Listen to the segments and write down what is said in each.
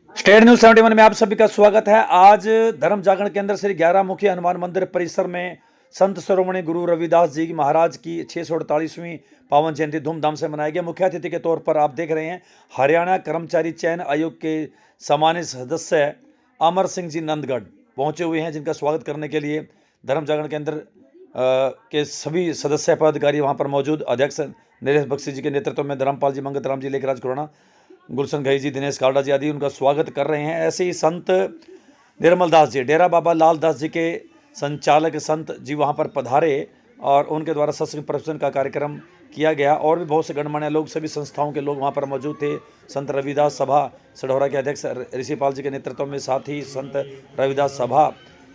State news 71 में आप सभी का स्वागत है। आज धर्म जागरण केंद्र श्री 11 मुखी हनुमान मंदिर परिसर में संत शिरोमणि गुरु रविदास जी महाराज की 648वीं पावन जयंती धूमधाम से मनाई गई। मुख्य अतिथि के तौर पर आप देख रहे हैं हरियाणा कर्मचारी चयन आयोग के सम्मानित सदस्य अमर सिंह जी नंदगढ़ पहुंचे हुए हैं, जिनका स्वागत करने के लिए धर्म जागरण केंद्र के सभी सदस्य पदाधिकारी वहां पर मौजूद। अध्यक्ष नरेश बख्शी जी के नेतृत्व में धर्मपाल जी, मंगत राम जी, लेखराज खुराना, गुलशन घई जी, दिनेश कालड़ा जी आदि उनका स्वागत कर रहे हैं। ऐसे ही संत निर्मल दास जी, डेरा बाबा लाल दास जी के संचालक संत जी वहां पर पधारे और उनके द्वारा सत्संग प्रवचन का कार्यक्रम किया गया। और भी बहुत से गणमान्य लोग, सभी संस्थाओं के लोग वहां पर मौजूद थे। संत रविदास सभा सढौरा के अध्यक्ष ऋषिपाल जी के नेतृत्व में, साथ ही संत रविदास सभा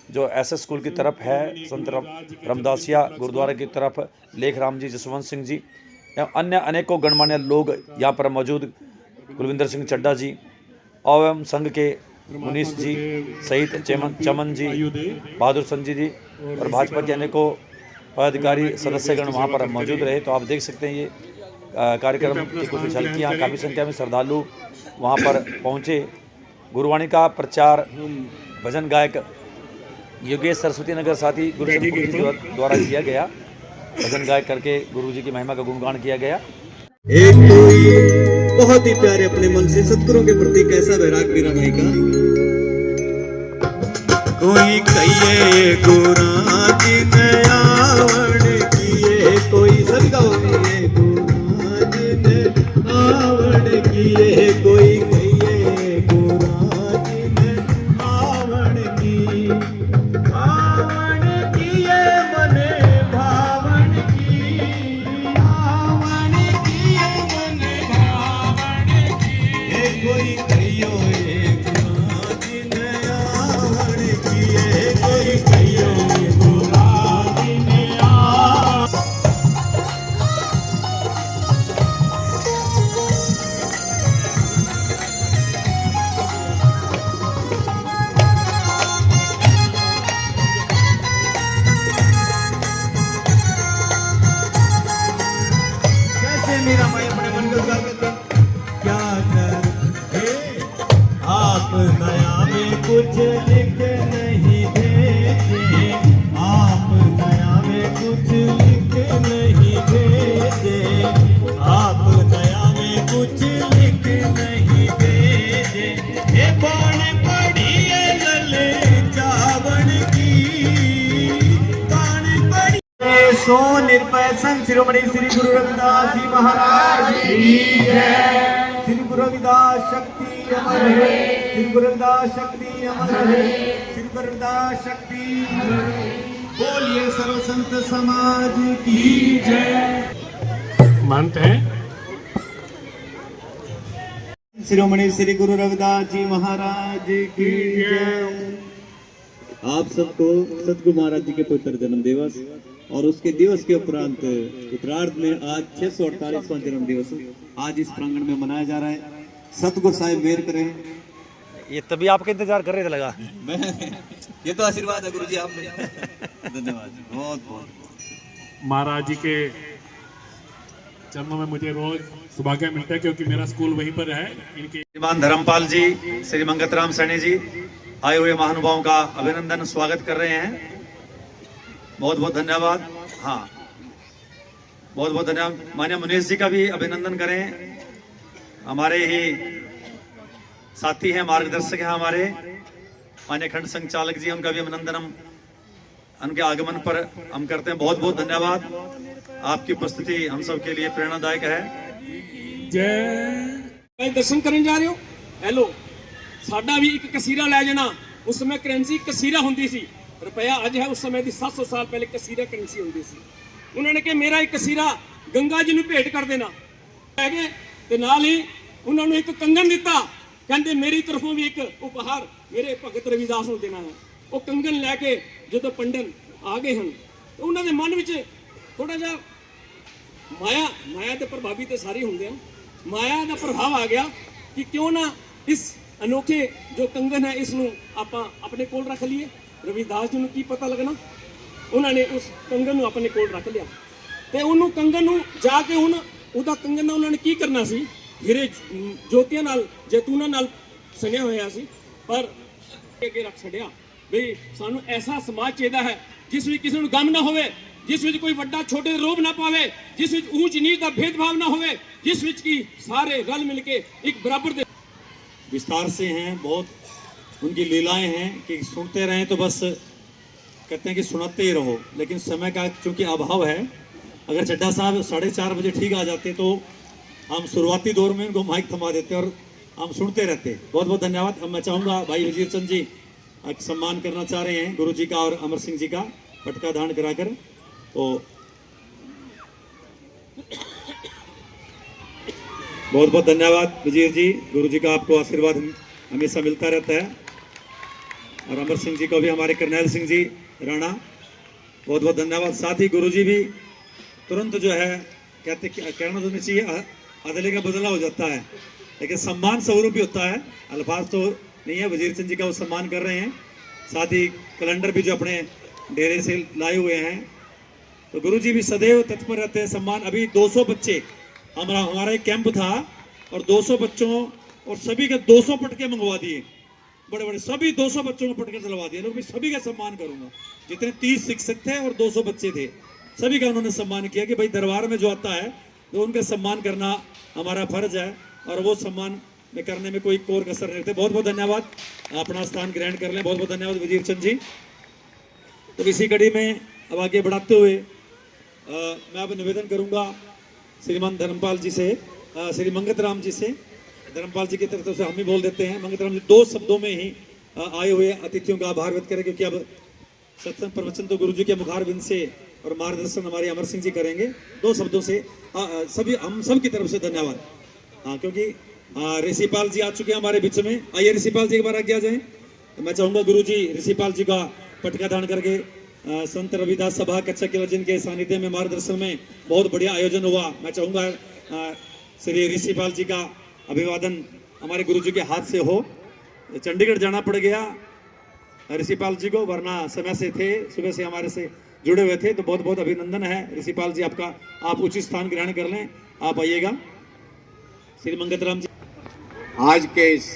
जो एसएस स्कूल की तरफ है, संत रामदासिया गुरुद्वारा की तरफ लेख राम जी, जसवंत सिंह जी, अन्य अनेकों गणमान्य लोग यहाँ पर मौजूद, कुलविंदर सिंह चड्डा जी एवं संघ के मुनीश जी सहित चमन जी, बहादुर संजी जी और भाजपा के अनेकों पदाधिकारी सदस्यगण वहाँ पर मौजूद रहे। तो आप देख सकते हैं ये कार्यक्रम की कुछ झलकियाँ। काफ़ी संख्या में श्रद्धालु वहाँ पर पहुँचे। गुरुवाणी का प्रचार भजन गायक योगेश सरस्वती नगर साथी गुरुचंद जी द्वारा किया गया। भजन गायक करके गुरु जी की महिमा का गुणगान किया गया। एक कोई बहुत ही प्यारे अपने मन से सतगुरों के प्रति कैसा वैराग मेरा भाई का। कोई कहिए गुरा जी ने आवड़ किए, कोई सभी का होगी गुरा जी ने आवड़ किए, कोई कहिए गुरा जी ने आवड़ की, आवड़ किए मने भावण की, आवड़ किए मने भावण की, कोई कहियो गुरा जी ने आवड़ किए, कोई कहियो गुरा जी ने कैसे मेरा भाई अपने मन को करते क्या कर आप नया में कुछ लिख नहीं भेजे, आप नया में कुछ लिख नहीं भेजे, आप नया में कुछ लिख नहीं भेजे, ये बाण पड़ी है लले चावण की, बाण पड़ी सो निर्भय संत शिरोमणि श्री गुरु रविदास जी महाराज की जय। श्री गुरु रविदास शक्ति अमर है, श्री गुरु रविदास शक्ति अमर है, श्री गुरु रविदास शक्ति अमर है। बोलिए सर्व संत समाज की जय। मानते हैं शिरोमणि श्री गुरु रविदास जी महाराज की जय। आप सबको सतगुरु महाराज जी के पवित्र जन्म दिवस और उसके दिवस के उपरांत उत्तरार्ध में आज 648वां जन्म दिवस आज इस प्रांगण में मनाया जा रहा है। सतगुरु साहिब मेहर करें। ये तभी आपका इंतजार कर रहे थे लगा। मैं ये तो आशीर्वाद है गुरु जी आपने। धन्यवाद, बहुत बहुत। महाराज जी के चरणों में मुझे रोज सौभाग्य मिलता है क्योंकि मेरा स्कूल वहीं पर है। इनके श्रीमान धर्मपाल जी, श्री मंगत राम सैनी जी आए हुए महानुभावों का अभिनंदन स्वागत कर रहे हैं। बहुत बहुत धन्यवाद। हाँ, बहुत बहुत धन्यवाद। माननीय मुनीश जी का भी अभिनंदन करें। हमारे ही साथी हैं, मार्गदर्शक हैं हमारे माननीय खंड संचालक जी, उनका भी अभिनंदन हम उनके आगमन पर हम करते हैं। बहुत बहुत धन्यवाद। आपकी उपस्थिति हम सब के लिए प्रेरणादायक है। जय। दर्शन करने जा रहे हो, हेलो साडा भी एक कसीरा ले जाना। उस समय करेंसी कसीरा होंदी सी, रुपया अज है, उस समय दी 700 साल पहले कसीरा करेंसी होंदी सी। उन्होंने कहा मेरा एक कसीरा गंगा जी नूं भेंट कर देना है गए, ते नाल ही उन्होंने एक कंगन दिता। कहते मेरी तरफों भी एक उपहार मेरे भगत रविदास नूं देना है। वो कंगन लैके जो पंडन आ गए हैं तो उन्होंने मन में थोड़ा जा माया के प्रभावी तो सारे होंगे हैं, माया का प्रभाव आ गया कि क्यों ना इस अनोखे जो कंगन है इसनों आपां अपने कोल रख लीए। रविदास जी नूं की पता लगना, उन्होंने उस कंगन नूं अपने कोल रख लिया ते उन्होंने कंगन नूं जाके हुण उहदा कंगन उन्होंने की करना सी, हीरे ज्योतियां नाल जैतूना नाल ਸੁਣਿਆ ਹੋਇਆ ਸੀ, ਪਰ ਅੱਗੇ ਰੱਖ ਛੱਡਿਆ ਵੀ ਸਾਨੂੰ ਐਸਾ ਸਮਾਜ ਚਾਹੀਦਾ ਹੈ ਜਿਸ ਵਿੱਚ ਕਿਸੇ ਨੂੰ ਗਮ ਨਾ ਹੋਵੇ, ਜਿਸ ਵਿੱਚ ਕੋਈ ਵੱਡਾ ਛੋਟੇ ਦੇ ਰੋਬ ਨਾ ਪਾਵੇ, ਜਿਸ ਵਿੱਚ ਊਚ ਨੀਚ ਦਾ ਭੇਦਭਾव ਨਾ ਹੋਵੇ, जिस विच की सारे रल मिल के एक बराबर दे विस्तार से हैं, बहुत उनकी लीलाएं हैं कि सुनते रहें तो बस कहते हैं कि सुनाते ही रहो, लेकिन समय का चूंकि अभाव है, अगर चड्ढा साहब 4:30 बजे ठीक आ जाते तो हम शुरुआती दौर में उनको माइक थमा देते और हम सुनते रहते। बहुत बहुत धन्यवाद। अब मैं चाहूँगा भाई वजीर चंद जी सम्मान करना चाह रहे हैं गुरु जी का और अमर सिंह जी का पटका धारण कराकर। तो बहुत बहुत धन्यवाद वजीर जी, गुरु जी का आपको आशीर्वाद हमेशा मिलता रहता है। और अमर सिंह जी को भी, हमारे करनैल सिंह जी राणा, बहुत बहुत धन्यवाद। साथ ही गुरु जी भी तुरंत जो है कहना तो नहीं चाहिए, अदले का बदला हो जाता है, लेकिन सम्मान स्वरूप भी होता है, अल्फाज तो नहीं है। वजीर चंद जी का वो सम्मान कर रहे हैं। साथ ही कैलेंडर भी जो अपने डेरे से लाए हुए हैं, तो गुरु जी भी सदैव तत्पर रहते हैं। सम्मान अभी 200 बच्चे, हमारा एक कैंप था और 200 बच्चों और सभी के 200 पटके मंगवा दिए, बड़े बड़े सभी 200 बच्चों को पटके दिलवा दिए। लोग भी सभी का सम्मान करूंगा, जितने 30 शिक्षक थे और 200 बच्चे थे, सभी का उन्होंने सम्मान किया कि भाई दरबार में जो आता है तो उनका सम्मान करना हमारा फर्ज है, और वो सम्मान में करने में कोई कोर कसर नहीं रखते। बहुत बहुत धन्यवाद, अपना स्थान ग्रहण कर लें। बहुत बहुत धन्यवाद वजीर चंद जी। तो इसी कड़ी में अब आगे बढ़ाते हुए मैं अब निवेदन करूंगा श्रीमान धर्मपाल जी से, श्री मंगत राम जी से। धर्मपाल जी की तरफ से हम ही बोल देते हैं। मंगत राम जी 2 शब्दों में ही आए हुए अतिथियों का आभार व्यक्त करें, क्योंकि अब सत्संग प्रवचन तो गुरु जी के मुखारबिंद से और मार्गदर्शन हमारे अमर सिंह जी करेंगे। 2 शब्दों से सभी हम सब की तरफ से धन्यवाद। हाँ, क्योंकि ऋषिपाल जी आ चुके हैं हमारे बीच में। आइए ऋषिपाल जी एक बार आगे आ जाएं। तो मैं चाहूंगा गुरु जी ऋषिपाल जी का पटका धारण करके संत रविदास सभा कच्चा केवल जिनके सानिध्य में मार्गदर्शन में बहुत बढ़िया आयोजन हुआ, मैं चाहूंगा श्री ऋषिपाल जी का अभिवादन हमारे गुरु जी के हाथ से हो। चंडीगढ़ जाना पड़ गया ऋषिपाल जी को, वरना समय से थे, सुबह से हमारे से जुड़े हुए थे। तो बहुत बहुत अभिनंदन है ऋषिपाल जी आपका, आप उचित स्थान ग्रहण कर लें। आप आइएगा श्री मंगत राम जी। आज के इस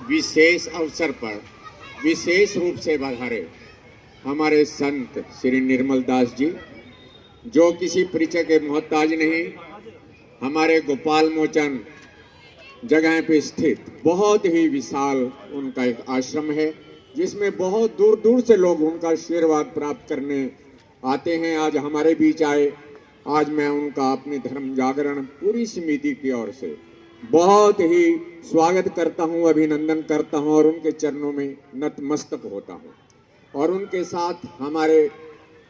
विशेष अवसर पर विशेष रूप से बधारे हमारे संत श्री निर्मल दास जी, जो किसी परिचय के मोहताज नहीं, हमारे गोपाल मोचन जगह पे स्थित बहुत ही विशाल उनका एक आश्रम है, जिसमें बहुत दूर दूर से लोग उनका आशीर्वाद प्राप्त करने आते हैं। आज हमारे बीच आए। आज मैं उनका अपनी धर्म जागरण पूरी समिति की ओर से बहुत ही स्वागत करता हूं, अभिनंदन करता हूं और उनके चरणों में नतमस्तक होता हूं। और उनके साथ हमारे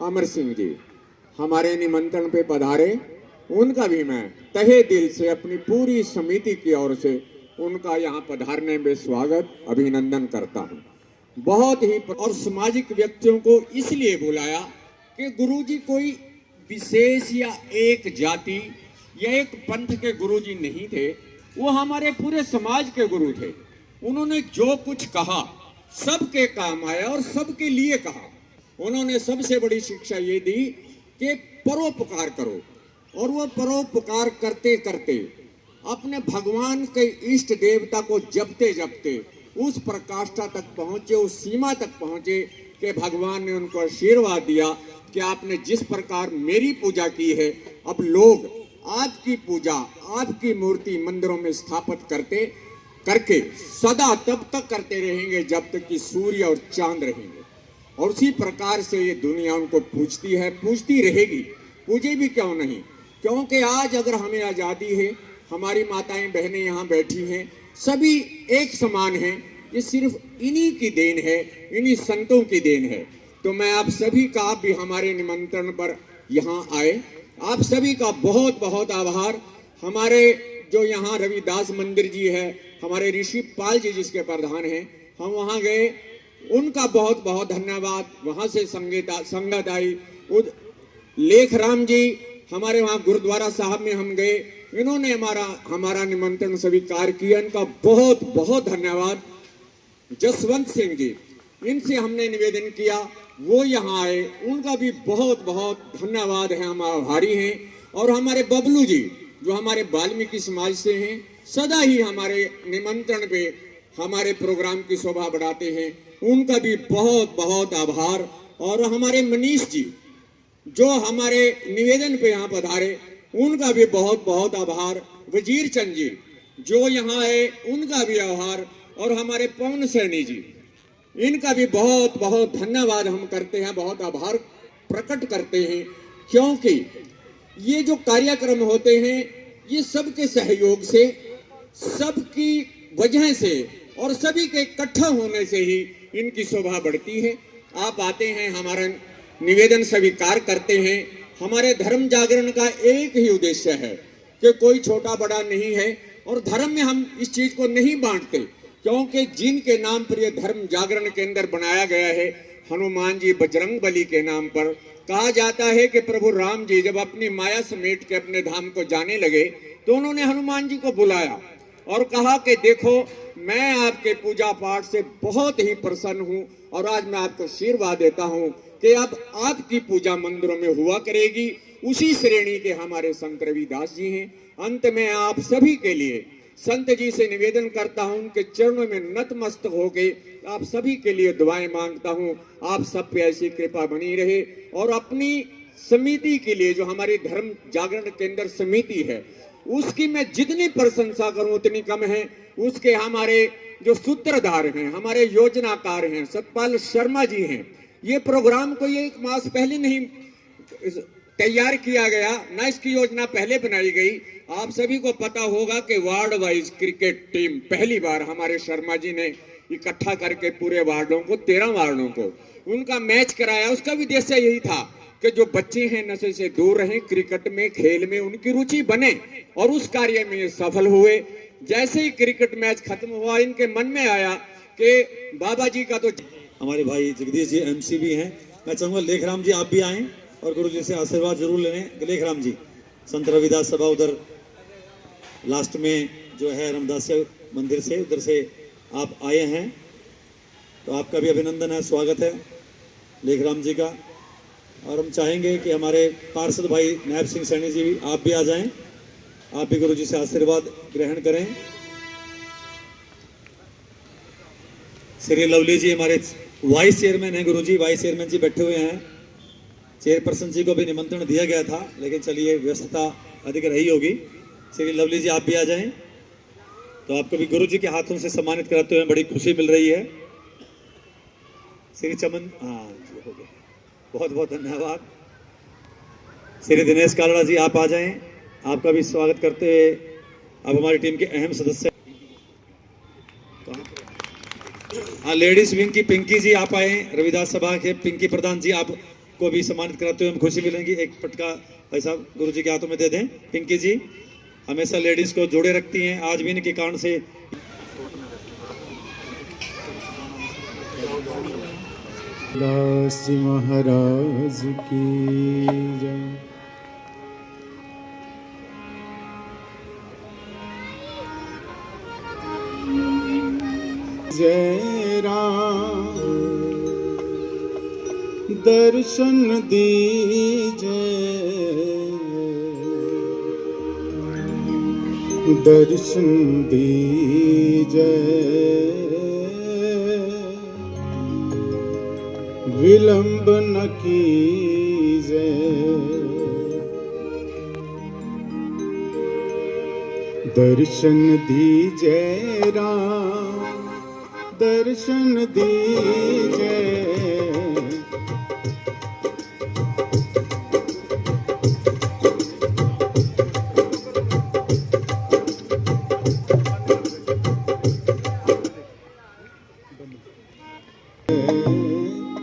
अमर सिंह जी हमारे निमंत्रण पे पधारे, उनका भी मैं तहे दिल से अपनी पूरी समिति की ओर से उनका यहाँ पधारने में स्वागत अभिनंदन करता हूँ। बहुत ही और सामाजिक व्यक्तियों को इसलिए बुलाया कि गुरुजी कोई विशेष या एक जाति या एक पंथ के गुरुजी नहीं थे, वो हमारे पूरे समाज के गुरु थे। उन्होंने जो कुछ कहा सबके काम आया और सबके लिए कहा। उन्होंने सबसे बड़ी शिक्षा ये दी कि परोपकार करो, और वो परोपकार करते करते अपने भगवान के इष्ट देवता को जपते जपते उस प्रकाष्ठा तक पहुंचे, उस सीमा तक पहुंचे कि भगवान ने उनको आशीर्वाद दिया कि आपने जिस प्रकार मेरी पूजा की है, अब लोग आपकी पूजा, आपकी मूर्ति मंदिरों में स्थापित करके सदा तब तक करते रहेंगे जब तक कि सूर्य और चांद रहेंगे। और उसी प्रकार से ये दुनिया उनको पूजती है, पूजती रहेगी, पूजे भी क्यों नहीं। क्योंकि आज अगर हमें आज़ादी है, हमारी माताएं बहनें यहाँ बैठी हैं, सभी एक समान हैं, ये सिर्फ इन्हीं की देन है, इन्हीं संतों की देन है। तो मैं आप सभी का, आप भी हमारे निमंत्रण पर यहाँ आए, आप सभी का बहुत बहुत आभार। हमारे जो यहाँ रविदास मंदिर जी है, हमारे ऋषिपाल जी जिसके प्रधान हैं, हम वहाँ गए, उनका बहुत बहुत धन्यवाद। वहाँ से संगत आई। लेखराम जी हमारे वहाँ गुरुद्वारा साहब में हम गए, इन्होंने हमारा निमंत्रण स्वीकार किया, इनका बहुत बहुत धन्यवाद। जसवंत सिंह जी, इनसे हमने निवेदन किया, वो यहाँ आए, उनका भी बहुत बहुत धन्यवाद है, हम आभारी हैं। और हमारे बबलू जी जो हमारे वाल्मीकि समाज से हैं, सदा ही हमारे निमंत्रण पे हमारे प्रोग्राम की शोभा बढ़ाते हैं, उनका भी बहुत बहुत आभार। और हमारे मनीष जी जो हमारे निवेदन पे यहाँ पधारे, उनका भी बहुत बहुत आभार। वजीर चंद जी जो यहाँ है, उनका भी आभार। और हमारे पवन सैनी जी, इनका भी बहुत बहुत धन्यवाद हम करते हैं, बहुत आभार प्रकट करते हैं। क्योंकि ये जो कार्यक्रम होते हैं, ये सबके सहयोग से, सबकी वजह से और सभी के इकट्ठा होने से ही इनकी शोभा बढ़ती है। आप आते हैं, हमारा निवेदन स्वीकार करते हैं। हमारे धर्म जागरण का एक ही उद्देश्य है कि कोई छोटा बड़ा नहीं है, और धर्म में हम इस चीज को नहीं बांटते, क्योंकि जिनके नाम पर यह धर्म जागरण केंद्र बनाया गया है, हनुमान जी बजरंग बली के नाम पर, कहा जाता है कि प्रभु राम जी जब अपनी माया समेट के अपने धाम को जाने लगे, तो उन्होंने हनुमान जी को बुलाया और कहा कि देखो, मैं आपके पूजा पाठ से बहुत ही प्रसन्न हूं, और आज मैं आपको आशीर्वाद देता हूं कि अब आपकी पूजा मंदिरों में हुआ करेगी। उसी श्रेणी के हमारे संत रविदास जी हैं। अंत में आप सभी के लिए संत जी से निवेदन करता हूं, उनके चरणों में नतमस्तक होके आप सभी के लिए दुआएं मांगता हूं। आप सब पे ऐसी कृपा बनी रहे। और अपनी समिति के लिए, जो हमारी धर्म जागरण केंद्र समिति है, उसकी मैं जितनी प्रशंसा करूं उतनी कम है। उसके हमारे जो सूत्रधार हैं, हमारे योजनाकार हैं, सतपाल शर्मा जी हैं। ये प्रोग्राम को ये 1 मास पहले नहीं तैयार किया गया, ना इसकी योजना पहले बनाई गई। आप सभी को पता होगा कि वार्ड वाइज क्रिकेट टीम पहली बार हमारे शर्मा जी ने इकट्ठा करके पूरे वार्डों को, 13 वार्डों को उनका मैच कराया। उसका भी उद्देश्य यही था कि जो बच्चे हैं नशे से दूर रहें, क्रिकेट में, खेल में उनकी रुचि बने, और उस कार्य में ये सफल हुए। जैसे ही क्रिकेट मैच खत्म हुआ, इनके मन में आया कि बाबा जी का तो, हमारे भाई जगदीश जी एमसी भी हैं। मैं चाहूँगा लेखराम जी आप भी आएँ और गुरु जी से आशीर्वाद जरूर लें। लेखराम जी, संत रविदास सभा उधर लास्ट में जो है रामदासिया मंदिर से, उधर से आप आए हैं, तो आपका भी अभिनंदन है, स्वागत है लेखराम जी का। और हम चाहेंगे कि हमारे पार्षद भाई नायब सिंह सैनी जी भी, आप भी आ जाएं, आप भी गुरु जी से आशीर्वाद ग्रहण करें। श्री लवली जी हमारे वाइस चेयरमैन हैं, गुरु जी वाइस चेयरमैन जी बैठे हुए हैं। चेयरपर्सन जी को भी निमंत्रण दिया गया था, लेकिन चलिए व्यस्तता अधिक रही होगी। श्री लवली जी आप भी आ जाएं, तो आपको भी गुरु जी के हाथों से सम्मानित कराते हुए बड़ी खुशी मिल रही है। श्री चमन, हाँ जी हो गए, बहुत बहुत धन्यवाद। श्री दिनेश कालड़ा जी आप आ जाएं, आपका भी स्वागत करते हुए अब हमारी टीम के अहम सदस्य, हाँ लेडीज विंग की पिंकी जी आप आए, रविदास सभा के पिंकी प्रधान जी आपको भी सम्मानित कराते हुए हम खुशी मिलेंगी। एक पटका भाई साहब गुरु जी के हाथों में दे दें। पिंकी जी हमेशा लेडीज को जोड़े रखती हैं, आज भी इनके कारण से दास जी महाराज की जय। जय राम दर्शन दीजय, दर्शन दीजय, विलंब न कीजय। दर्शन दीजय राम, दर्शन दीजय,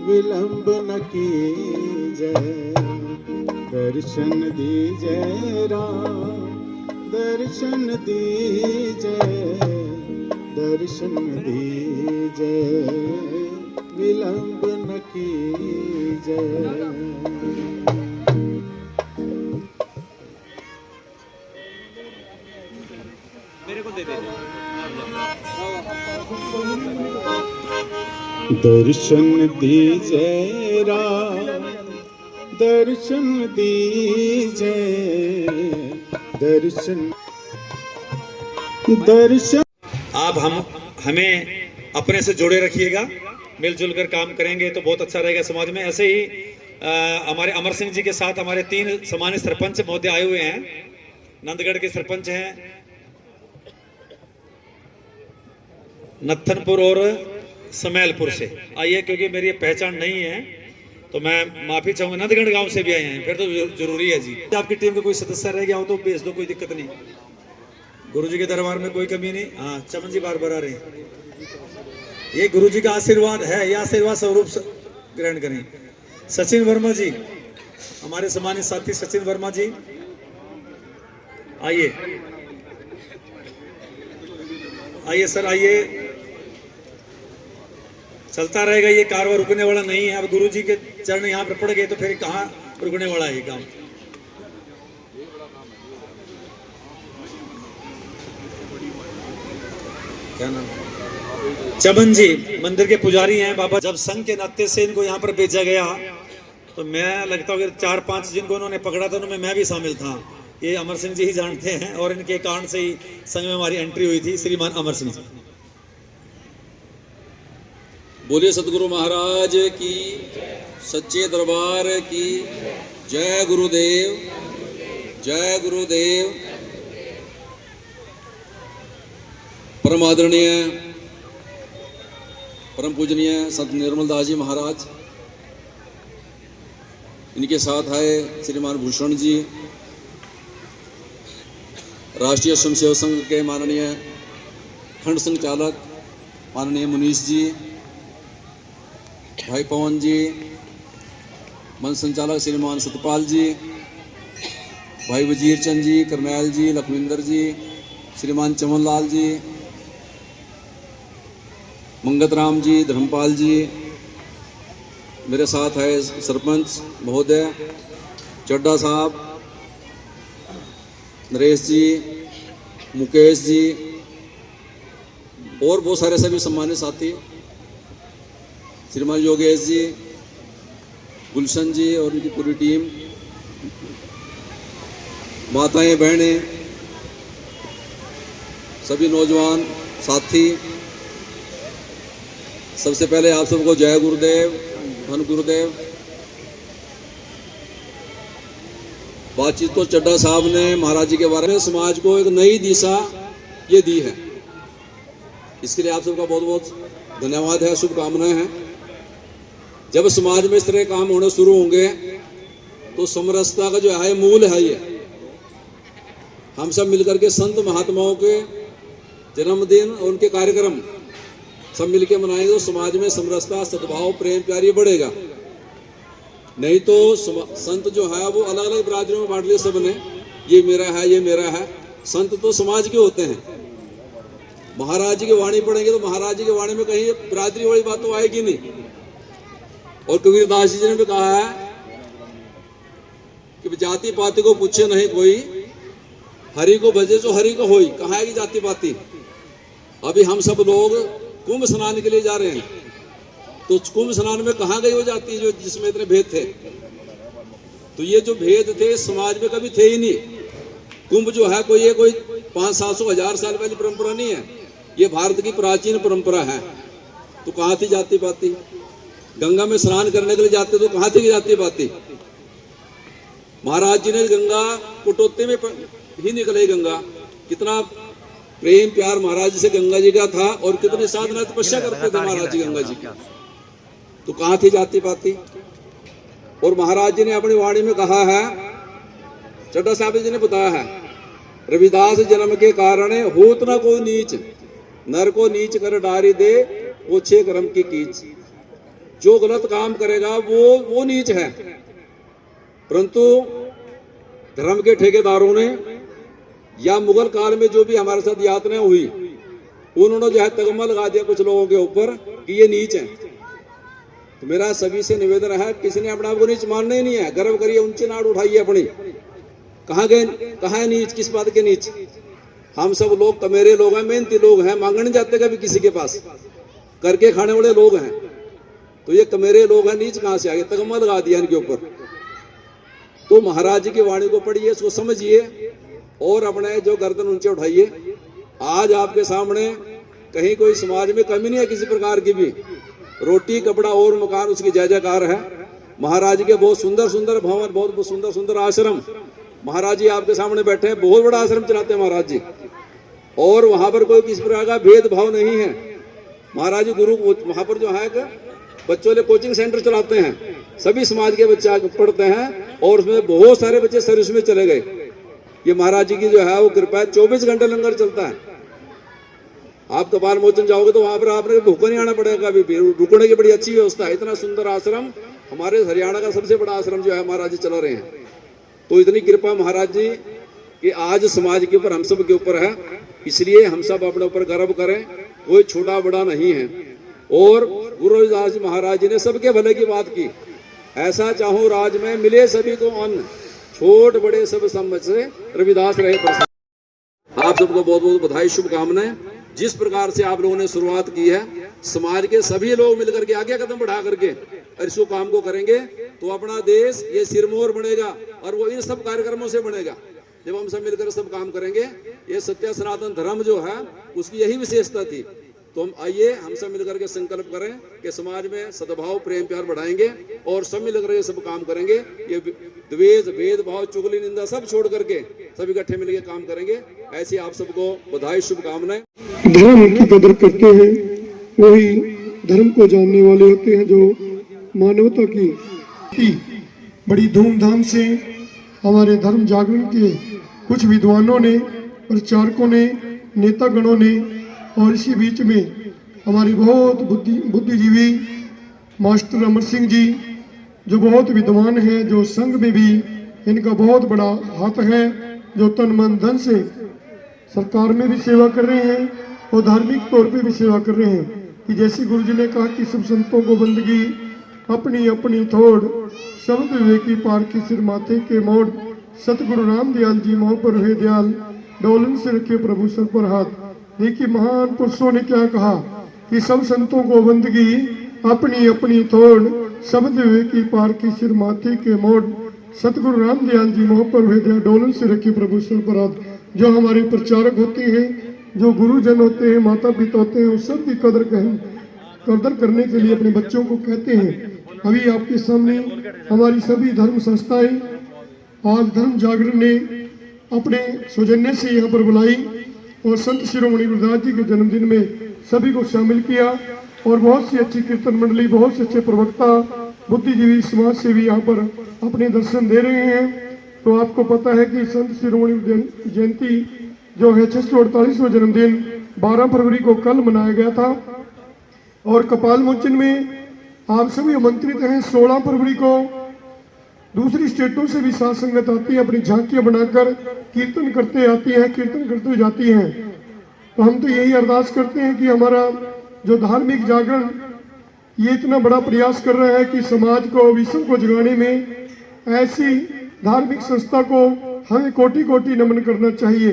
विलंब न कीजय। दर्शन दीजय राम, दर्शन दीजय, दर्शन दीजय, विलंब न कीजय। दर्शन दीजय राम, दर्शन दीजय, दर्शन दर्शन। अब हमें अपने से जोड़े रखिएगा, मिलजुल कर काम करेंगे तो बहुत अच्छा रहेगा समाज में। ऐसे ही हमारे अमर सिंह जी के साथ हमारे 3 सामान्य सरपंच महोदय आए हुए हैं। नंदगढ़ के सरपंच हैं नत्थनपुर और समैलपुर से। आइए, क्योंकि मेरी ये पहचान नहीं है तो मैं माफी चाहूंगा। नंदगढ़ गांव से भी आए हैं, फिर तो जरूरी है जी। आपकी टीम का कोई सदस्य रह गया हो तो भेज दो, कोई दिक्कत नहीं। गुरुजी के दरबार में कोई कमी नहीं। हाँ, चमन जी बार बार आ रहे हैं। ये गुरुजी का आशीर्वाद है, ये आशीर्वाद स्वरूप ग्रहण करें। सचिन वर्मा जी, हमारे सम्मानित साथी सचिन वर्मा जी, आइए आइए सर, आइए। चलता रहेगा, ये कारवां रुकने वाला नहीं है। अब गुरुजी के चरण यहाँ पर पड़ गए तो फिर कहाँ रुकने वाला है ये काम। क्या नाम? चमन जी मंदिर के पुजारी हैं बाबा। जब संघ के नाते से इनको यहाँ पर भेजा गया तो मैं लगता है 4-5 जिनको उन्होंने पकड़ा था उनमें मैं भी शामिल था। ये अमर सिंह जी ही जानते हैं और इनके कारण से ही संघ में हमारी एंट्री हुई थी। श्रीमान अमर सिंह जी। बोलिए सतगुरु महाराज की, सच्चे दरबार की जय। गुरुदेव जय गुरुदेव। परम आदरणीय परम पूजनीय संत निर्मल दास जी महाराज, इनके साथ आए श्रीमान भूषण जी, राष्ट्रीय स्वयंसेवक संघ के माननीय खंड संचालक माननीय मुनीश जी, भाई पवन जी, मंच संचालक श्रीमान सतपाल जी, भाई वजीर चंद जी, करनैल जी, लखविंदर जी, श्रीमान चमन लाल जी, मंगत राम जी, धर्मपाल जी, मेरे साथ है सरपंच महोदय चड्डा साहब, नरेश जी, मुकेश जी और बहुत सारे सभी सम्मानित साथी, श्रीमान योगेश जी, गुलशन जी और उनकी पूरी टीम, माताएं बहनें, सभी नौजवान साथी, सबसे पहले आप सबको जय गुरुदेव, धन गुरुदेव। बातचीत तो चड्डा साहब ने महाराज जी के बारे में समाज को एक नई दिशा ये दी है, इसके लिए आप सबका बहुत बहुत धन्यवाद है, शुभकामनाएं हैं। जब समाज में इस तरह काम होने शुरू होंगे तो समरसता का जो है मूल है ये। हम सब मिलकर के संत महात्माओं के जन्मदिन और उनके कार्यक्रम सब मिलकर मनाएंगे तो समाज में समरसता, सद्भाव, प्रेम प्यार ये बढ़ेगा। नहीं तो संत जो है वो अलग अलग बिरादरियों में बांट लिए सबने, ये मेरा है ये मेरा है। संत तो समाज के होते हैं। महाराज जी की वाणी पढ़ेंगे तो महाराज जी की वाणी में कहीं बिरादरी वाली बात तो आएगी नहीं। और कबीरदास जी ने भी कहा है कि जाति पाति को पूछे नहीं कोई, हरि को भजे जो हरि को होई। कहाँ है कि जाति पाति? अभी हम सब लोग कुंभ स्नान के लिए जा रहे हैं तो कुंभ स्नान में कहाँ गई वो जाति जो जिसमें इतने भेद थे? तो ये जो भेद थे समाज में कभी थे ही नहीं। कुंभ जो है कोई 500-700-1000 साल पहले परंपरा नहीं है, ये भारत की प्राचीन परंपरा है। तो कहाँ थी जाति पाति? गंगा में स्नान करने के लिए जाते तो कहाँ थी जाति पाति? महाराज जी ने गंगा कुटोते में ही निकले गंगा। कितना प्रेम प्यार महाराज जी से गंगा जी का था और कितनी साधना तपस्या करते थे महाराज जी गंगा जी की। तो कहाँ थी जाति पाति? और महाराज जी ने अपनी वाणी में कहा है, चड्डा साहब जी ने बताया है, रविदास जन्म के कारण होत ना कोई नीच, नर को नीच कर डारी दे, ओछे कर्म की कीच। जो गलत काम करेगा वो नीच है। परंतु धर्म के ठेकेदारों ने या मुगल काल में जो भी हमारे साथ यातनाएं हुई, उन्होंने जो है तगमा लगा दिया कुछ लोगों के ऊपर कि ये नीच है। तो मेरा सभी से निवेदन है, किसी ने अपने आप को नीच मानना ही नहीं है। गर्व करिए, ऊंची नाड़ उठाइए अपनी। कहाँ गए, कहाँ है नीच, किस बात के नीच? हम सब लोग कमेरे लोग हैं, मेहनती लोग हैं, मांगने जाते कभी किसी के पास, करके खाने वाले लोग हैं। तो ये कमेरे लोग हैं, नीच कहाँ से आ गए? तगमा लगा दिया इनके ऊपर। तो महाराज जी की वाणी को पढ़िए, इसको समझिए और अपने जो गर्दन ऊंचे उठाइए। आज आपके सामने कहीं कोई समाज में कमी नहीं है किसी प्रकार की भी। रोटी कपड़ा और मकान उसकी जय जयकार है। महाराज जी के बहुत सुंदर सुंदर भवन, बहुत सुंदर सुंदर आश्रम। महाराज जी आपके सामने बैठे हैं, बहुत बड़ा आश्रम चलाते हैं महाराज जी, और वहां पर कोई किसी प्रकार का भेदभाव नहीं है। महाराज जी गुरु वहां पर जो है बच्चों के कोचिंग सेंटर चलाते हैं, सभी समाज के बच्चे आगे पढ़ते हैं, और उसमें बहुत सारे बच्चे सर्विस में चले गए। ये महाराज जी की जो है वो कृपा है, 24 घंटे लंगर चलता है। आप कपाल मोचन जाओगे तो वहां पर आपने भूखा नहीं आना पड़ेगा, अभी रुकने की बड़ी अच्छी व्यवस्था है। इतना सुंदर आश्रम, हमारे हरियाणा का सबसे बड़ा आश्रम जो है महाराज जी चला रहे हैं। तो इतनी कृपा महाराज जी कि आज समाज के ऊपर, हम सब के ऊपर है, इसलिए हम सब अपने ऊपर गर्व करें, कोई छोटा बड़ा नहीं है। और गुरु रविदास जी महाराज जी ने सबके भले की बात की, ऐसा चाहो राज में मिले सभी को अन्न, छोट बड़े सब समझ से रविदास रहे प्रसन्न। आप सबको बहुत बहुत बधाई, शुभकामनाएं। जिस प्रकार से आप लोगों ने शुरुआत की है, समाज के सभी लोग मिलकर के आगे कदम बढ़ा करके और इस काम को करेंगे तो अपना देश ये सिरमौर बनेगा, और वो इन सब कार्यक्रमों से बनेगा जब हम सब मिलकर सब काम करेंगे। ये सत्य सनातन धर्म जो है उसकी यही विशेषता थी। तो हम आइए हम सब मिलकर के संकल्प करें कि समाज में सद्भाव प्रेम प्यार बढ़ाएंगे और सब मिलकर के सब काम करेंगे। ये द्वेष भेदभाव चुगली निंदा सब छोड़ करके सब इकट्ठे मिलकर काम करेंगे। ऐसे आप सबको बधाई, शुभकामनाएं। धर्म की कदर करते हैं वही धर्म को जानने वाले होते हैं, जो मानवता की बड़ी धूमधाम से हमारे धर्म जागरण के कुछ विद्वानों ने, प्रचारकों ने, नेतागणों ने, और इसी बीच में हमारी बहुत बुद्धिजीवी मास्टर अमर सिंह जी जो बहुत विद्वान हैं, जो संघ में भी इनका बहुत बड़ा हाथ है, जो तन मन धन से सरकार में भी सेवा कर रहे हैं और धार्मिक तौर पे भी सेवा कर रहे हैं। कि जैसे गुरु जी ने कहा कि सब संतों को बंदगी अपनी अपनी थोड़, शब्द विवेकी पार की सिर माथे के मोड़, सतगुरु राम दयाल जी मोह पर हुए दयाल, डोलन से रखे प्रभु सर पर हाथ। देखिए महान पुरुषों ने क्या कहा कि सब संतों को बंदगी अपनी अपनी थोड़, शब्द विवेकी पार की सिर माथे के मोड़, सतगुरु राम दयाल जी मोह पर हुए दयाल, डोलन से रखे प्रभु सर पर हाथ। जो हमारे प्रचारक होते हैं, जो गुरुजन होते हैं, माता पिता होते हैं, उस सब की कदर करने के लिए अपने बच्चों को कहते हैं। अभी आपके सामने हमारी सभी धर्म संस्थाएं आज धर्म जागरण ने अपने सौजन्य से यहाँ पर बुलाई और संत शिरोमणि गुरुदास जी के जन्मदिन में सभी को शामिल किया, और बहुत सी अच्छी कीर्तन मंडली, बहुत से अच्छे प्रवक्ता, बुद्धिजीवी समाज से भी यहाँ पर अपने दर्शन दे रहे हैं। तो आपको पता है कि संत शिरोमणि जयंती जो है 648वां जन्मदिन 12 फरवरी को कल मनाया गया था, और कपाल मोचन में आप सभी आमंत्रित हैं। 16 फरवरी को दूसरी स्टेटों से भी साथ संगत आती है, अपनी झांकियां बनाकर कीर्तन करते आती है, कीर्तन करते जाती हैं। तो हम तो यही अरदास करते हैं कि हमारा जो धार्मिक जागरण ये इतना बड़ा प्रयास कर रहा है कि समाज को, विश्व को जगाने में ऐसी धार्मिक संस्था को हमें कोटि कोटि नमन करना चाहिए।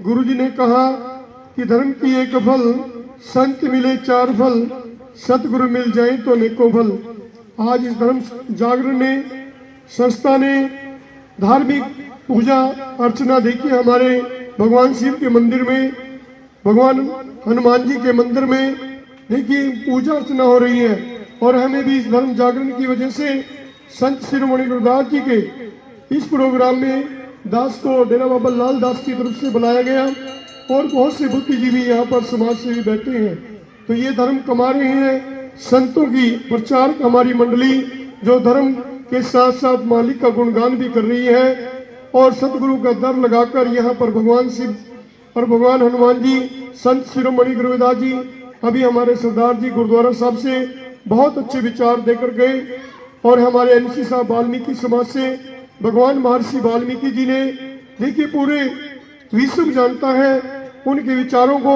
गुरु जी ने कहा कि धर्म की एक फल, संत मिले 4 फल, सतगुरु मिल जाए तो नेको फल। आज इस धर्म जागरण ने, संस्था ने धार्मिक पूजा अर्चना देखी। हमारे भगवान शिव के मंदिर में, भगवान हनुमान जी के मंदिर में देखिए पूजा अर्चना हो रही है, और हमें भी इस धर्म जागरण की वजह से संत शिरोमणि गुरुदास जी के इस प्रोग्राम में दास को डेरा बाबा लाल दास की तरफ से बुलाया गया, और बहुत से बुद्धिजीवी यहाँ पर समाज से भी बैठे हैं। तो ये धर्म कमा रहे हैं संतों की प्रचार हमारी मंडली, जो धर्म के साथ साथ मालिक का गुणगान भी कर रही है, और सतगुरु का दर लगाकर यहाँ पर भगवान शिव और भगवान हनुमान जी, संत शिरोमणि गुरुदास जी, अभी हमारे सरदार जी गुरुद्वारा साहब से बहुत अच्छे विचार देकर गए, और हमारे एनसी साहब वाल्मीकि समाज से भगवान महर्षि वाल्मीकि जी ने देखिए पूरे विश्व जानता है उनके विचारों को।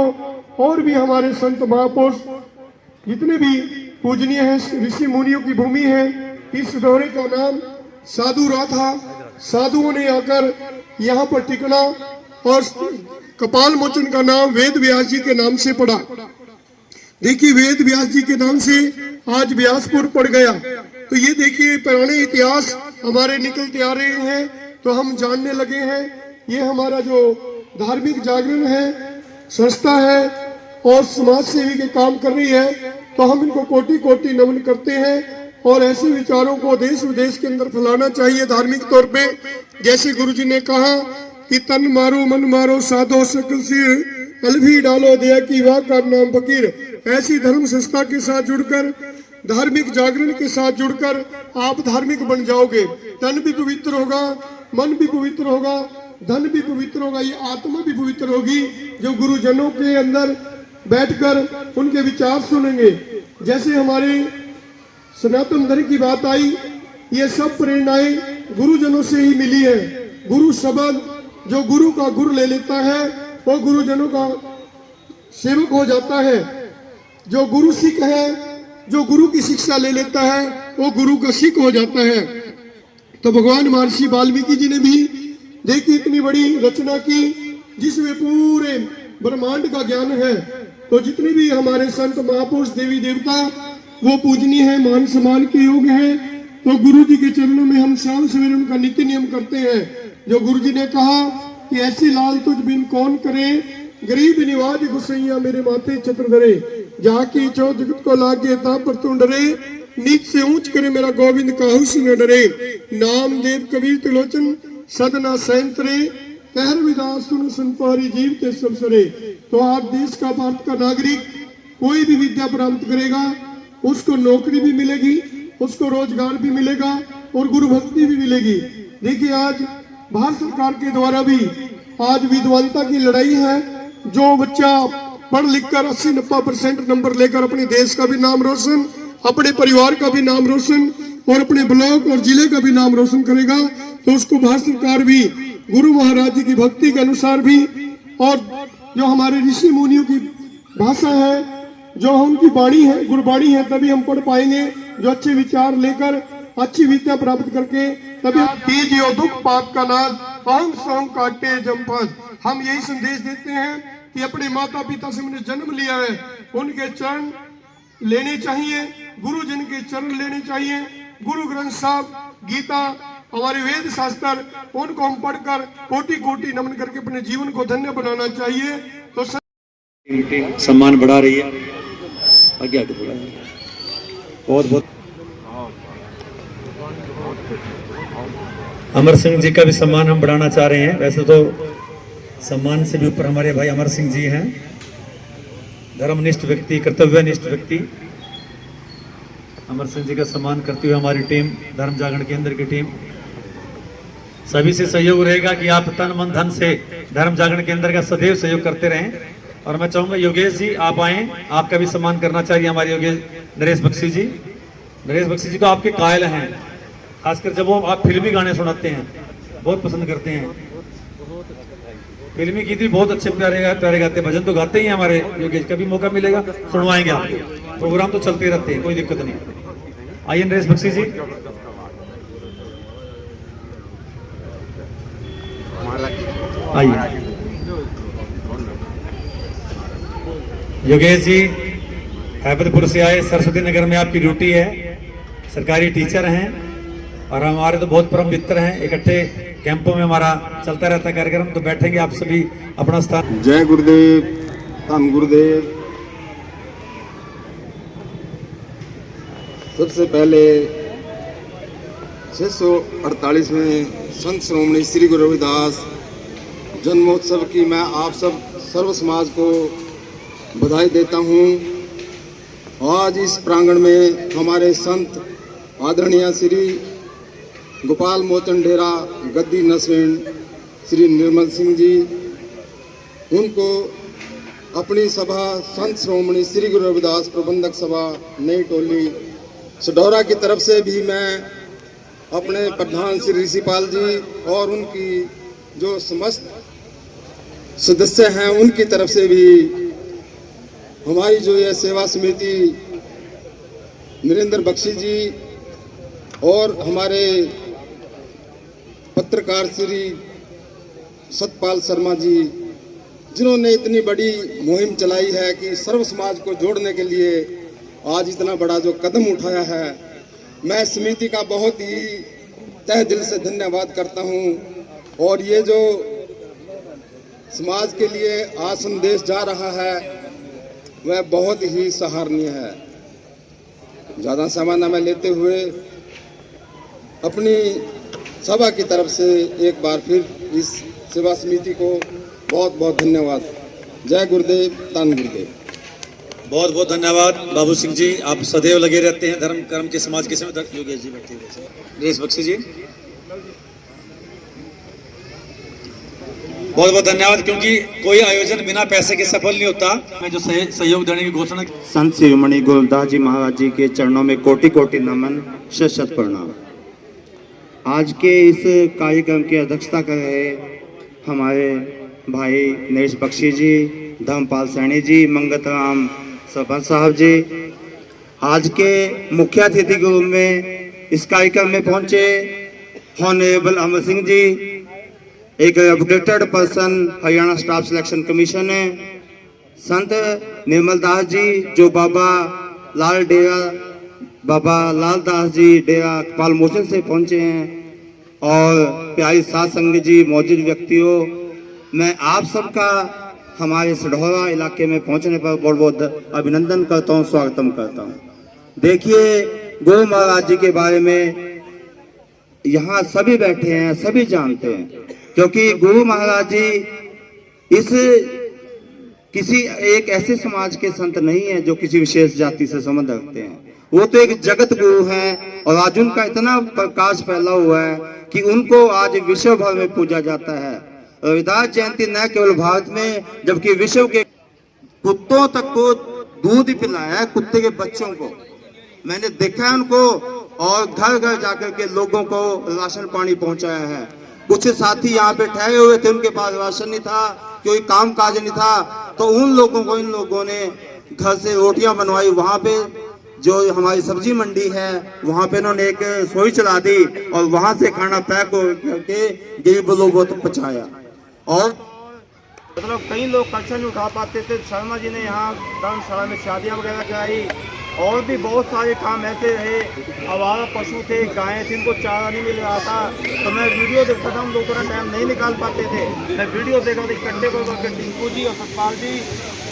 और भी हमारे संत महापुरुष जितने भी पूजनीय हैं, ऋषि मुनियों की भूमि है। इस दौरे का नाम साधु राह था। साधुओं ने आकर यहाँ पर टिकना, और कपाल मोचन का नाम वेद व्यास जी के नाम से पड़ा। देखिए वेद व्यास जी के नाम से आज व्यासपुर पड़ गया। तो ये देखिए पुराने इतिहास हमारे निकलते आ रहे हैं, तो हम जानने लगे हैं। ये हमारा जो धार्मिक जागरण है, संस्था है, और समाज सेवी के काम कर रही है, तो हम इनको कोटि कोटि नमन करते हैं। और ऐसे विचारों को देश विदेश के अंदर फैलाना चाहिए धार्मिक तौर पे। जैसे गुरुजी ने कहा कि तन मारो मन मारो साधो सकल सिर अलभी डालो दया की वाह का नाम फकीर। ऐसी धर्म संस्था के साथ जुड़कर, धार्मिक जागरण के साथ जुड़कर आप धार्मिक बन जाओगे। तन भी पवित्र होगा, मन भी पवित्र होगा, धन भी पवित्र होगा, ये आत्मा भी पवित्र होगी जो गुरुजनों के अंदर बैठकर उनके विचार सुनेंगे। जैसे हमारे सनातन धर्म की बात आई, ये सब प्रेरणाएं गुरुजनों से ही मिली है। गुरु शब्द, जो गुरु का गुरु ले लेता है वो गुरुजनों का सेवक हो जाता है। जो गुरु सिख है, जो गुरु की शिक्षा ले लेता है वो गुरु का सिख हो जाता है। तो भगवान महर्षि वाल्मीकि जी ने भी देखिए इतनी बड़ी रचना की जिसमें पूरे ब्रह्मांड का ज्ञान है। तो जितने भी हमारे संत महापुरुष देवी देवता वो पूजनीय है, मान सम्मान के योग्य है। तो गुरु जी के चरणों में हम शाम सवेरे उनका नित्य नियम करते हैं। जो गुरु जी ने कहा कि ऐसी लाल तुझ बिन कौन करे, गरीब निवाज गुसैया मेरे माथे छत्र धरे, जाकी चौ जगत को लागे ता पर तू डरे, नीच से ऊंच करे मेरा गोविंद काहू से न डरे, नाम देव कबीर त्रिलोचन सदना सैंतरे, कह रविदास सुन संपारी जीव ते सब सरे। तो आप देश का, भारत का नागरिक कोई भी विद्या प्राप्त करेगा उसको नौकरी भी मिलेगी, उसको रोजगार भी मिलेगा और गुरु भक्ति भी मिलेगी। देखिए आज भारत सरकार के द्वारा भी आज विद्वानता की लड़ाई है। जो बच्चा पढ़ लिख कर 80-90% नंबर लेकर अपने देश का भी नाम रोशन, अपने परिवार का भी नाम रोशन और अपने ब्लॉक और जिले का भी नाम रोशन करेगा, तो उसको भारत सरकार भी गुरु महाराज जी की भक्ति के अनुसार भी, और जो हमारे ऋषि मुनियों की भाषा है, जो उनकी वाणी है, गुरबाणी है, तभी हम पढ़ पाएंगे। जो अच्छे विचार लेकर अच्छी विद्या प्राप्त करके तभी कीजिए दुख पाप का नाश, पांग सौंग काटे जमपद। हम यही संदेश देते हैं कि अपने माता पिता से हमने जन्म लिया है, उनके चरण लेने चाहिए, गुरु जिन के चरण लेने चाहिए। गुरु ग्रंथ साहब, गीता, हमारे वेद शास्त्र, उनको हम पढ़कर कोटि कोटि नमन करके अपने जीवन को धन्य बनाना चाहिए। तो सम्मान बढ़ा रही है। आगे आगे थोड़ा बहुत बहुत अमर सिंह जी का भी सम्मान हम बढ़ाना चाह रहे हैं। वैसे तो सम्मान से भी ऊपर हमारे भाई अमर सिंह जी हैं, धर्मनिष्ठ व्यक्ति, कर्तव्यनिष्ठ व्यक्ति। अमर सिंह जी का सम्मान करते हुए हमारी टीम, धर्म जागरण केंद्र की टीम, सभी से सहयोग रहेगा कि आप तन मन धन से धर्म जागरण केंद्र का सदैव सहयोग करते रहें। और मैं चाहूंगा योगेश जी आप आए, आपका भी सम्मान करना चाहिए। हमारे योगेश नरेश बख्शी जी, नरेश बख्शी जी को आपके कायल हैं, खासकर जब वो आप फिल्मी गाने सुनाते हैं, बहुत पसंद करते हैं। फिल्मी गीत भी बहुत अच्छे प्यारे गाते हैं, भजन तो गाते ही हैं हमारे योगेश। कभी मौका मिलेगा सुनवाएंगे आपको, प्रोग्राम तो चलते रहते हैं, कोई दिक्कत नहीं। आइए नरेश बख्शी जी। आइए योगेश जी, हैबतपुर से आए, सरस्वती नगर में आपकी ड्यूटी है, सरकारी टीचर हैं और हमारे तो बहुत परम मित्र हैं। इकट्ठे कैंपों में हमारा चलता रहता कार्यक्रम, तो बैठेंगे आप सभी अपना स्थान। जय गुरुदेव, धन गुरुदेव। सबसे पहले 648वें संत श्रोमणी श्री गुरु रविदास जन्मोत्सव की मैं आप सब सर्व समाज को बधाई देता हूँ। आज इस प्रांगण में हमारे संत आदरणीय श्री गोपाल मोचन डेरा गद्दी नस्वीन श्री निर्मल सिंह जी, उनको अपनी सभा संत श्रोमणी श्री गुरु रविदास प्रबंधक सभा नई टोली सडौरा की तरफ से भी मैं अपने प्रधान श्री ऋषिपाल जी और उनकी जो समस्त सदस्य हैं उनकी तरफ से भी, हमारी जो ये सेवा समिति नरेंद्र बख्शी जी और हमारे पत्रकार श्री सतपाल शर्मा जी, जिन्होंने इतनी बड़ी मुहिम चलाई है कि सर्व समाज को जोड़ने के लिए आज इतना बड़ा जो कदम उठाया है, मैं समिति का बहुत ही तहे दिल से धन्यवाद करता हूं। और ये जो समाज के लिए आज संदेश जा रहा है वह बहुत ही सराहनीय है। ज़्यादा समय न मैं लेते हुए अपनी सभा की तरफ से एक बार फिर इस सेवा समिति को बहुत बहुत धन्यवाद। जय गुरुदेव, धन गुरुदेव। बहुत बहुत धन्यवाद बाबू सिंह जी, आप सदैव लगे रहते हैं धर्म कर्म के समाज के समय। योगेश जी बैठे हुए, नरेश बख्शी जी बहुत बहुत धन्यवाद, क्योंकि कोई आयोजन बिना पैसे के सफल नहीं होता। मैं जो सहयोग देने की घोषणा संत शिरोमणि गुरुदास जी महाराज जी के चरणों में कोटि कोटि नमन, शत शत प्रणाम। आज के इस कार्यक्रम की अध्यक्षता कर रहे हमारे भाई नरेश बख्शी जी, धर्मपाल सैनी जी, मंगत राम सरपंच साहब जी, आज के मुख्य अतिथि के रूप में इस कार्यक्रम में पहुंचे ऑनरेबल अमर सिंह जी, एक reputed person Haryana staff selection commission है, संत निर्मल दास जी जो बाबा लाल दास जी डेरा कपाल मोचन से पहुंचे हैं, और प्यारी साध संगत जी, मौजूद व्यक्तियों, मैं आप सबका हमारे सढौरा इलाके में पहुंचने पर बहुत बहुत अभिनंदन करता हूं, स्वागतम करता हूं। देखिए, गुरु महाराज जी के बारे में यहाँ सभी बैठे हैं, सभी जानते हैं, क्योंकि गुरु महाराज जी इस किसी एक ऐसे समाज के संत नहीं है जो किसी विशेष जाति से संबंध रखते हैं। वो तो एक जगत गुरु हैं, और आज उनका इतना प्रकाश फैला हुआ है कि उनको आज विश्व भर में पूजा जाता है। रविदास जयंती न केवल भारत में, जबकि विश्व के कुत्तों तक को दूध पिलाया है, कुत्ते के बच्चों को मैंने देखा है उनको, और घर घर जाकर के लोगों को राशन पानी पहुंचाया है। कुछ साथी यहाँ पे ठहरे हुए थे, उनके पास राशन नहीं था, कोई काम काज नहीं था, तो उन लोगों को इन लोगों ने घर से रोटियां बनवाई। वहां पे जो हमारी सब्जी मंडी है, वहां पे इन्होंने एक सोई चला दी, और वहां से खाना पैक करके गरीब लोगों को पहुंचाया। और मतलब कई लोग खर्चा नहीं उठा पाते थे, शर्मा जी ने यहाँ धर्मशाला में शादियाँ वगैरह कराई, और भी बहुत सारे काम ऐसे रहे। आवारा पशु थे, गायें थी, इनको चारा नहीं मिल रहा था, तो मैं वीडियो देखता था, हम लोगों का टाइम नहीं निकाल पाते थे, मैं वीडियो देखा था इकट्ठे कर टिंकू जी और सतपाल जी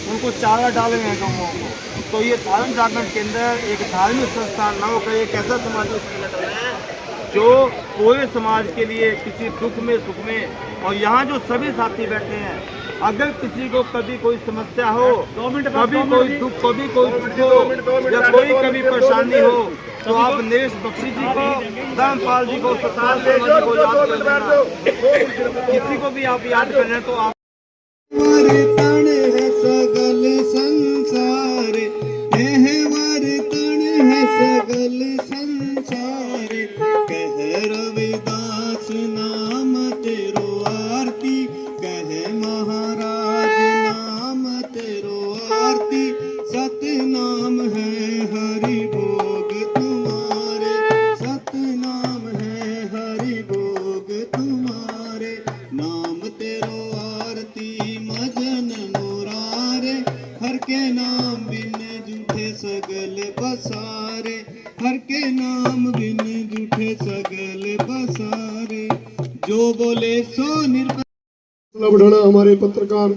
उनको चारा डाल रहे हैं गाँवों को। तो ये धर्म जागरण केंद्र एक धार्मिक संस्थान न होकर एक ऐसा सामाजिक संगठन है जो पूरे समाज के लिए किसी दुख में सुख में, और यहाँ जो सभी साथी बैठे हैं, अगर किसी को कभी कोई समस्या हो, कभी कोई दुख, कभी कोई दुख हो, या कोई कभी परेशानी हो, तो आप नरेश बख्शी जी को, धर्मपाल जी को, सताल शर्मा जी को याद कर लेना। किसी को भी आप याद कर लें तो आप सगल संसार सगल संसार, कह रविदास नाम तेरो आरती, कह महाराज नाम तेरो आरती, सतनाम है हरि भोग तुम्हारे, सतनाम है हरि भोग तुम्हारे, नाम तेरो आरती मजन मुरारे, हर के नाम बिन जूठे सगल बसारे, हर के नाम बिन जूठे सगल बसारे, जो बोले सो निर्भय। बढ़ाना हमारे पत्रकार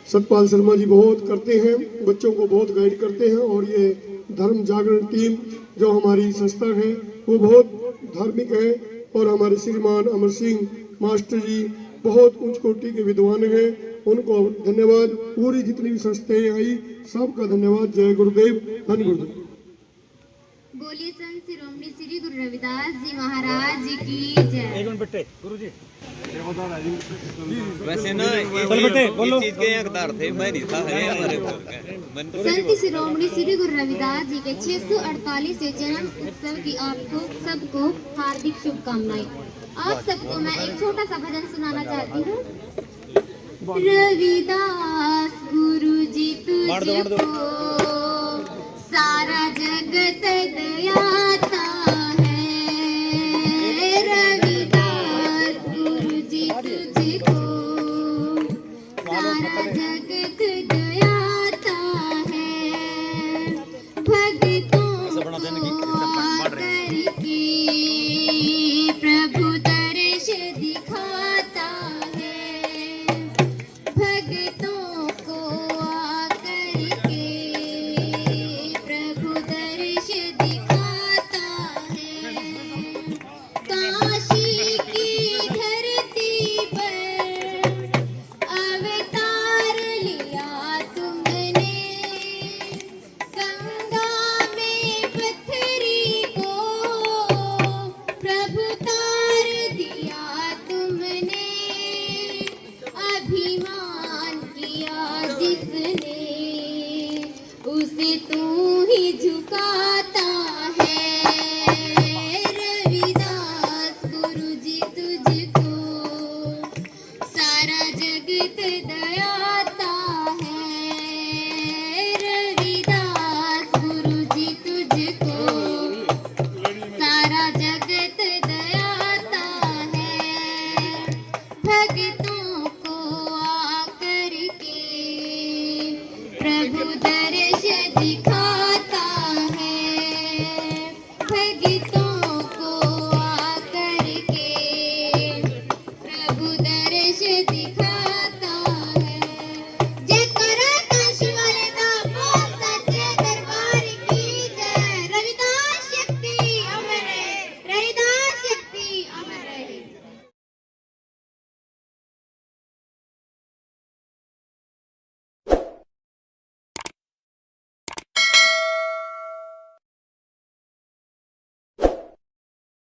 सतपाल शर्मा जी बहुत करते हैं, बच्चों को बहुत गाइड करते हैं, और ये धर्म जागरण टीम जो हमारी संस्था है वो बहुत धार्मिक है, और हमारे श्रीमान अमर सिंह मास्टर जी बहुत उच्च कोटि के विद्वान हैं, उनको धन्यवाद। पूरी जितनी भी संस्थाएं आई सबका धन्यवाद। जय गुरुदेव, धन गुरुदेव। बोलिए संत शिरोमणि श्री गुरु रविदास जी महाराज जी की जय। एक मिनट बेटे, गुरु जी वैसे ना इस चीज के हकदार थे, मैं नहीं था, हमारे संत शिरोमणि श्री गुरु रविदास जी के 648वें जन्म उत्सव की आपको सबको हार्दिक शुभकामनाएं। आप सबको मैं एक छोटा सा भजन सुनाना चाहती हूँ। रविदास गुरु जी तुझको सारा जगत दयाता है, रविदास गुरु जी तुझको सारा जगत दयाता है, भक्तों को